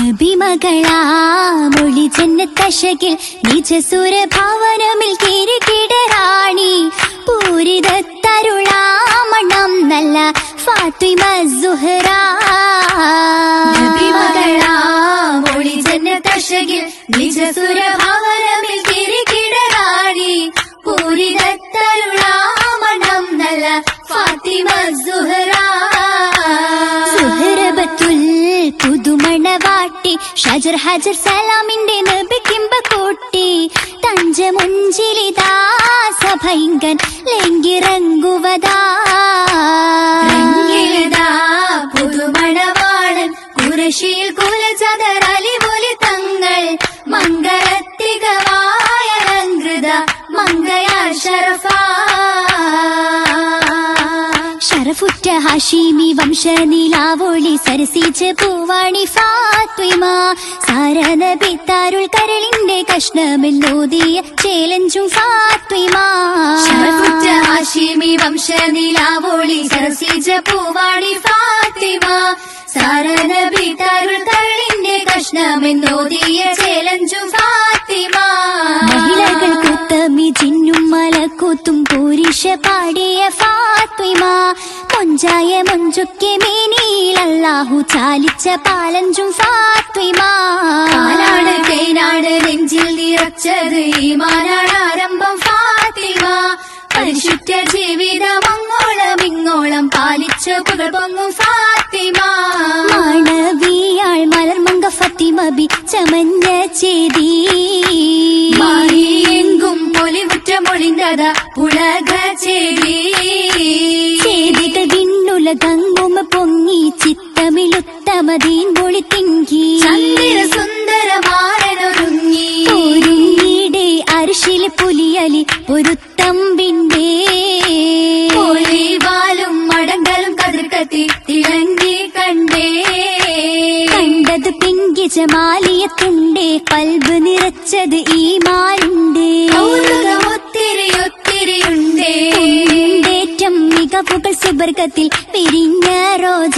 നബിമകളാമൊളി ജന്നത്തശകിൽ നിജസുരഭവനമിൽ കിരീടറാണി പൂരിതത്തരുളാമണം നല്ല ഫാത്തിമ സുഹ്റ. നബിമകളാമൊളി ജന്നത്തശകിൽ നിജസുരഭവനമിൽ കിരീടറാണി പൂരിതത്തരുളാമണം നല്ല ഫാത്തിമ സുഹ്റ. സുഹ്റബത്തുൽ പുതുമണവാട്ടി ഷജർ ഹജർ സലാമിന്റെ നബിക്കിമ്പ കൂട്ടി തഞ്ചമുഞ്ചിലിതാ സഭൈങ്കൻ ലെങ്കിറങ്ങുവതാ. പുതുമണവാളൻ കുറശിയിൽ കുലചതർ അലിപൊലി തങ്ങൾ മംഗളത്തികവായ അലങ്കൃത മംഗയാർ ഷറഫ. ഷറഫുറ്റ ഹാഷിമി വംശനിലാവൊളി സരസിച്ച് പൂവാണി ഫാത്തിമ. സാരനബി താരുൾ കരളിന്റെ കഷ്ണമെന്നോദിയ ചേലഞ്ചും ഫാത്തിമ. ഷറഫുറ്റ ഹാഷിമി വംശനിലാവൊളി സരസിച്ച് പൂവാണി ഫാത്തിമ. സാരനബി താരുൾ കരളിന്റെ കഷ്ണമെന്നോദിയ ചേലഞ്ചും ഫാത്തിമ. മഹിളകൾ കുത്തമി ജിന്നും മലക്കൂത്തും പൂരിഷ പാടിയ ഫാത്തിമ. കൊഞ്ചായ മഞ്ചുക്കെ മേനിയിൽ അല്ലാഹു ചാലിച്ച പാലഞ്ചും ഫാത്തിമ. പാലാണ് തേനാണ് നെഞ്ചിൽ നിറച്ചത് ഈമാനാണ് ആരംഭം ഫാത്തിമ. പരിശുദ്ധ ജീവിതം അങ്ങോളം ഇങ്ങോളം പാലിച്ച പുകൾ പൊങ്ങും ഫാത്തിമ. മാണവിയാൾ മലർമങ്ക ഫാത്തിമ ബി ചമഞ്ഞ ചേതി എങ്കും പൊലിവുറ്റ മൊഴിന്തത പുളക ചേരി. ചേതികൾ വിണ്ണുലകങ്ങുമ പൊങ്ങി ചിത്തമിലുത്തമതീൻ പൊളി തിങ്കി. ചന്ദ്ര സുന്ദരമാരനൊരുങ്ങി ഒരുങ്ങിടെ അരിശിലെ പുലിയലി പൊരുത്തമ്പിന്റെ പൊലിവാലും മടങ്കലും കതിർക്കത്തി തിളങ്ങി കണ്ടേ. കണ്ടത് പിങ്കി ജമാലിയത്തുണ്ടേ കൽബ് നിറച്ചത് ഈമാനുണ്ടേ. ഒത്തിരി ഒത്തിരിയുണ്ടേ ഏറ്റം മികവുകൾ സുബർഗത്തിൽ പിരിഞ്ഞ റോജ.